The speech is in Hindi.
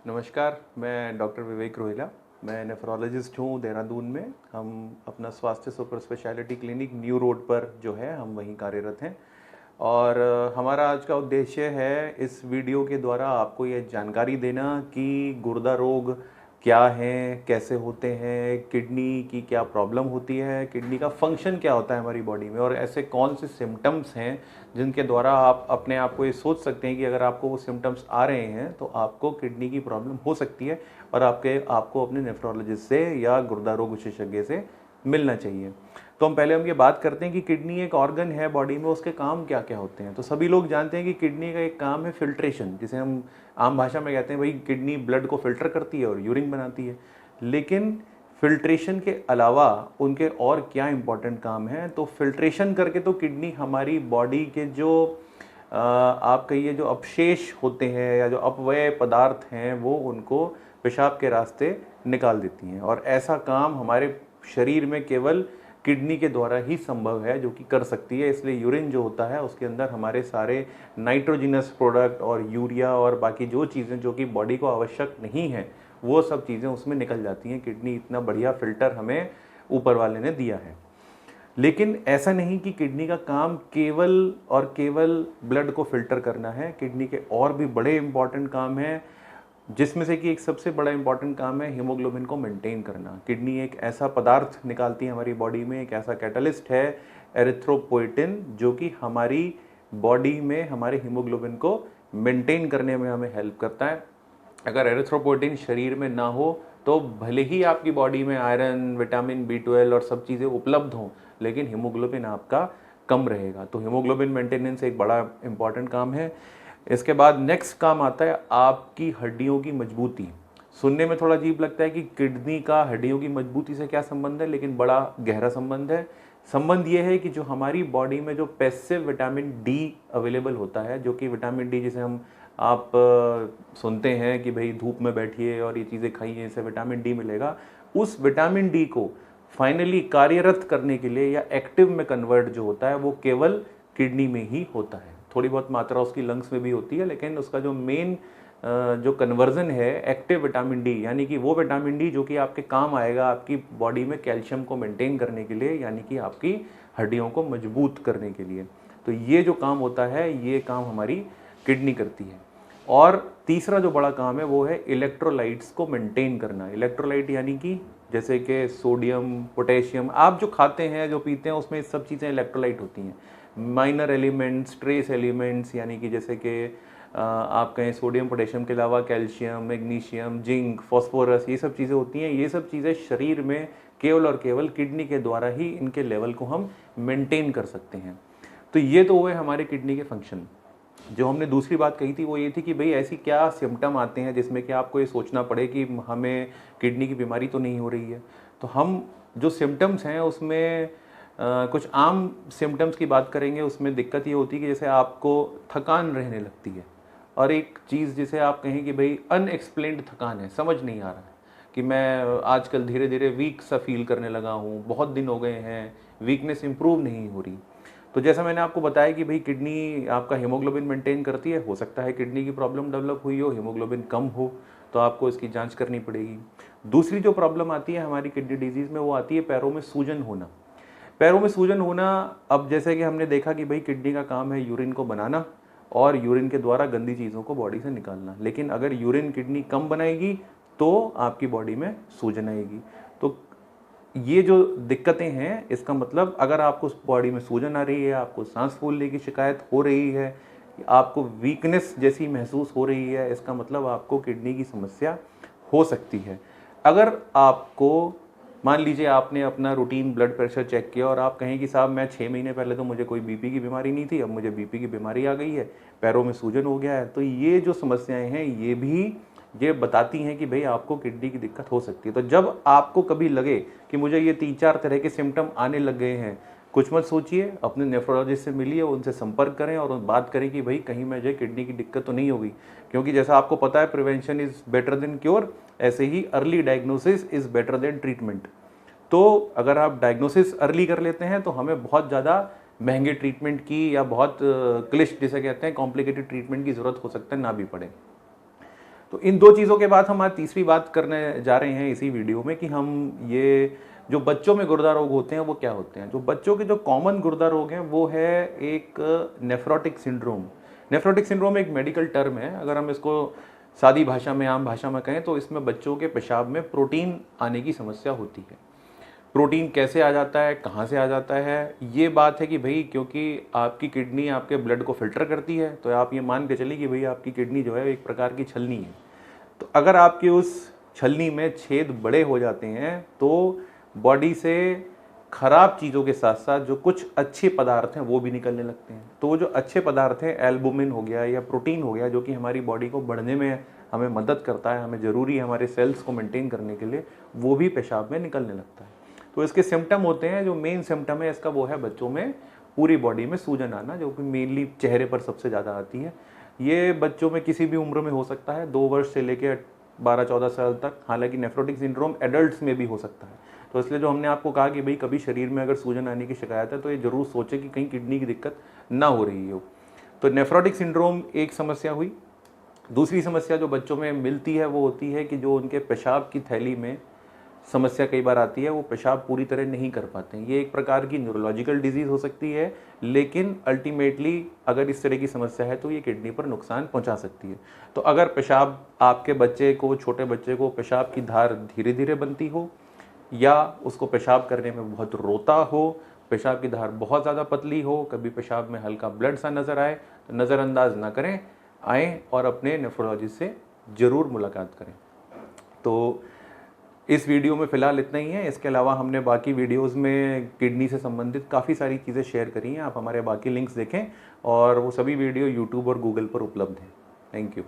नमस्कार, मैं डॉक्टर विवेक रोहिला। मैं नेफ्रोलॉजिस्ट हूँ देहरादून में। हम अपना स्वास्थ्य super speciality clinic new road पर जो है हम वहीं कार्यरत हैं। और हमारा आज का उद्देश्य है इस वीडियो के द्वारा आपको ये जानकारी देना कि गुर्दा रोग क्या हैं, कैसे होते हैं, किडनी की क्या प्रॉब्लम होती है, किडनी का फंक्शन क्या होता है हमारी बॉडी में, और ऐसे कौन से सिम्टम्स हैं जिनके द्वारा आप अपने आप को ये सोच सकते हैं कि अगर आपको वो सिम्टम्स आ रहे हैं तो आपको किडनी की प्रॉब्लम हो सकती है और आपको अपने नेफ्रोलॉजिस्ट से या गुर्दा रोग विशेषज्ञ से मिलना चाहिए। तो हम ये बात करते हैं कि किडनी एक ऑर्गन है बॉडी में, उसके काम क्या क्या होते हैं। तो सभी लोग जानते हैं कि किडनी का एक काम है फिल्ट्रेशन, जिसे हम आम भाषा में कहते हैं भाई किडनी ब्लड को फिल्टर करती है और यूरिन बनाती है। लेकिन फिल्ट्रेशन के अलावा उनके और क्या इंपॉर्टेंट काम है। तो फिल्ट्रेशन करके तो किडनी हमारी बॉडी के जो आप कहिए जो अपशेष होते हैं या जो अपव्यय पदार्थ हैं वो उनको पेशाब के रास्ते निकाल देती हैं, और ऐसा काम हमारे शरीर में केवल किडनी के द्वारा ही संभव है जो कि कर सकती है। इसलिए यूरिन जो होता है उसके अंदर हमारे सारे नाइट्रोजिनस प्रोडक्ट और यूरिया और बाकी जो चीज़ें जो कि बॉडी को आवश्यक नहीं है वो सब चीज़ें उसमें निकल जाती हैं। किडनी इतना बढ़िया फिल्टर हमें ऊपर वाले ने दिया है। लेकिन ऐसा नहीं कि किडनी का काम केवल और केवल ब्लड को फिल्टर करना है। किडनी के और भी बड़े इंपॉर्टेंट काम हैं, जिसमें से कि एक सबसे बड़ा इंपॉर्टेंट काम है हीमोग्लोबिन को मेंटेन करना। किडनी एक ऐसा पदार्थ निकालती है हमारी बॉडी में, एक ऐसा कैटलिस्ट है एरिथ्रोपोइटिन, जो कि हमारी बॉडी में हमारे हीमोग्लोबिन को मेंटेन करने में हमें हेल्प करता है। अगर एरिथ्रोपोइटिन शरीर में ना हो तो भले ही आपकी बॉडी में आयरन, विटामिन B12 और सब चीज़ें उपलब्ध हों, लेकिन हीमोग्लोबिन आपका कम रहेगा। तो हीमोग्लोबिन मेंटेनेंस एक बड़ा इंपॉर्टेंट काम है। इसके बाद नेक्स्ट काम आता है आपकी हड्डियों की मजबूती। सुनने में थोड़ा अजीब लगता है कि किडनी का हड्डियों की मजबूती से क्या संबंध है, लेकिन बड़ा गहरा संबंध है। संबंध ये है कि जो हमारी बॉडी में जो पैसिव विटामिन डी अवेलेबल होता है, जो कि विटामिन डी जिसे हम आप सुनते हैं कि भाई धूप में बैठिए और ये चीज़ें खाइए, इससे विटामिन डी मिलेगा। उस विटामिन डी को फाइनली कार्यरत करने के लिए या एक्टिव में कन्वर्ट जो होता है वो केवल किडनी में ही होता है। थोड़ी बहुत मात्रा उसकी लंग्स में भी होती है, लेकिन उसका जो मेन जो कन्वर्जन है एक्टिव विटामिन डी, यानी कि वो विटामिन डी जो कि आपके काम आएगा आपकी बॉडी में कैल्शियम को मेंटेन करने के लिए, यानी कि आपकी हड्डियों को मजबूत करने के लिए। तो ये जो काम होता है ये काम हमारी किडनी करती है। और तीसरा जो बड़ा काम है वो है इलेक्ट्रोलाइट्स को मेंटेन करना। इलेक्ट्रोलाइट यानी कि जैसे कि सोडियम, पोटेशियम, आप जो खाते हैं जो पीते हैं उसमें सब चीज़ें इलेक्ट्रोलाइट होती हैं। माइनर एलिमेंट्स, ट्रेस एलिमेंट्स, यानी कि जैसे कि आप कहें सोडियम पोटेशियम के अलावा कैल्शियम, मैग्नीशियम, जिंक, फॉस्फोरस, ये सब चीज़ें होती हैं। ये सब चीज़ें शरीर में केवल और केवल किडनी के द्वारा ही इनके लेवल को हम मेंटेन कर सकते हैं। तो ये तो हुए हमारे किडनी के फंक्शन। जो हमने दूसरी बात कही थी वो ये थी कि भाई ऐसी क्या सिम्टम आते हैं जिसमें कि आपको ये सोचना पड़े कि हमें किडनी की बीमारी तो नहीं हो रही है। तो हम जो सिम्टम्स हैं उसमें कुछ आम सिम्टम्स की बात करेंगे। उसमें दिक्कत ये होती है कि जैसे आपको थकान रहने लगती है, और एक चीज़ जिसे आप कहें कि भाई अनएक्सप्लेन्ड थकान है, समझ नहीं आ रहा है कि मैं आजकल धीरे धीरे वीक सा फील करने लगा हूँ, बहुत दिन हो गए हैं, वीकनेस इंप्रूव नहीं हो रही। तो जैसा मैंने आपको बताया कि भाई किडनी आपका हीमोग्लोबिन मेंटेन करती है, हो सकता है किडनी की प्रॉब्लम डेवलप हुई हो, हीमोग्लोबिन कम हो, तो आपको इसकी जांच करनी पड़ेगी। दूसरी जो प्रॉब्लम आती है हमारी किडनी डिजीज़ में वो आती है पैरों में सूजन होना। पैरों में सूजन होना, अब जैसे कि हमने देखा कि भाई किडनी का काम है यूरिन को बनाना और यूरिन के द्वारा गंदी चीज़ों को बॉडी से निकालना, लेकिन अगर यूरिन किडनी कम बनाएगी तो आपकी बॉडी में सूजन आएगी। तो ये जो दिक्कतें हैं इसका मतलब अगर आपको बॉडी में सूजन आ रही है, आपको सांस फूलने की शिकायत हो रही है, आपको वीकनेस जैसी महसूस हो रही है, इसका मतलब आपको किडनी की समस्या हो सकती है। अगर आपको मान लीजिए आपने अपना रूटीन ब्लड प्रेशर चेक किया और आप कहें कि साहब मैं 6 महीने पहले तो मुझे कोई बीपी की बीमारी नहीं थी, अब मुझे बीपी की बीमारी आ गई है, पैरों में सूजन हो गया है, तो ये जो समस्याएं हैं ये बताती हैं कि भाई आपको किडनी की दिक्कत हो सकती है। तो जब आपको कभी लगे कि मुझे ये 3-4 तरह के सिम्टम आने लग गए हैं, कुछ मत सोचिए, अपने नेफ्रोलॉजिस्ट से मिलिए, उनसे संपर्क करें और बात करें कि भाई कहीं मुझे किडनी की दिक्कत तो नहीं होगी। क्योंकि जैसा आपको पता है prevention is better than cure, ऐसे ही early diagnosis is better than treatment. तो अगर आप डायग्नोसिस अर्ली कर लेते हैं तो हमें बहुत ज़्यादा महंगे ट्रीटमेंट की या बहुत क्लिष्ट जिसे कहते हैं कॉम्प्लिकेटेड ट्रीटमेंट की ज़रूरत हो सकता है ना भी पड़े। तो इन दो चीज़ों के बाद हम आज तीसरी बात करने जा रहे हैं इसी वीडियो में कि हम ये जो बच्चों में गुर्दा रोग होते हैं वो क्या होते हैं। जो बच्चों के जो कॉमन गुर्दा रोग हैं वो है एक नेफ्रोटिक सिंड्रोम। नेफ्रोटिक सिंड्रोम एक मेडिकल टर्म है, अगर हम इसको सादी भाषा में, आम भाषा में कहें तो इसमें बच्चों के पेशाब में प्रोटीन आने की समस्या होती है। प्रोटीन कैसे आ जाता है, कहाँ से आ जाता है, ये बात है कि भाई क्योंकि आपकी किडनी आपके ब्लड को फिल्टर करती है, तो आप ये मान के चलिए कि भाई आपकी किडनी जो है एक प्रकार की छलनी है। तो अगर आपकी उस छलनी में छेद बड़े हो जाते हैं तो बॉडी से खराब चीज़ों के साथ साथ जो कुछ अच्छे पदार्थ हैं वो भी निकलने लगते हैं। तो वो जो अच्छे पदार्थ हैं, एल्बुमिन हो गया या प्रोटीन हो गया, जो कि हमारी बॉडी को बढ़ने में हमें मदद करता है, हमें ज़रूरी है हमारे सेल्स को मेंटेन करने के लिए, वो भी पेशाब में निकलने लगता है। तो इसके सिम्टम होते हैं, जो मेन सिम्टम है इसका वो है बच्चों में पूरी बॉडी में सूजन आना, जो कि मेनली चेहरे पर सबसे ज़्यादा आती है। ये बच्चों में किसी भी उम्र में हो सकता है, 2 वर्ष से लेकर 12-14 साल तक। हालांकि नेफ्रोटिक सिंड्रोम एडल्ट्स में भी हो सकता है। तो इसलिए जो हमने आपको कहा कि भाई कभी शरीर में अगर सूजन आने की शिकायत है तो ये जरूर सोचें कि कहीं किडनी की दिक्कत ना हो रही हो। तो नेफ्रोटिक सिंड्रोम एक समस्या हुई। दूसरी समस्या जो बच्चों में मिलती है वो होती है कि जो उनके पेशाब की थैली में समस्या कई बार आती है, वो पेशाब पूरी तरह नहीं कर पाते हैं। ये एक प्रकार की न्यूरोलॉजिकल डिजीज़ हो सकती है, लेकिन अल्टीमेटली अगर इस तरह की समस्या है तो ये किडनी पर नुकसान पहुंचा सकती है। तो अगर पेशाब आपके बच्चे को, छोटे बच्चे को पेशाब की धार धीरे धीरे बनती हो, या उसको पेशाब करने में बहुत रोता हो, पेशाब की धार बहुत ज़्यादा पतली हो, कभी पेशाब में हल्का ब्लड सा नज़र आए, तो नज़रअंदाज ना करें, आएँ और अपने नेफ्रोलॉजिस्ट से ज़रूर मुलाकात करें। तो इस वीडियो में फ़िलहाल इतना ही है। इसके अलावा हमने बाकी वीडियोस में किडनी से संबंधित काफ़ी सारी चीज़ें शेयर करी हैं। आप हमारे बाकी लिंक्स देखें, और वो सभी वीडियो यूट्यूब और गूगल पर उपलब्ध हैं। Thank you.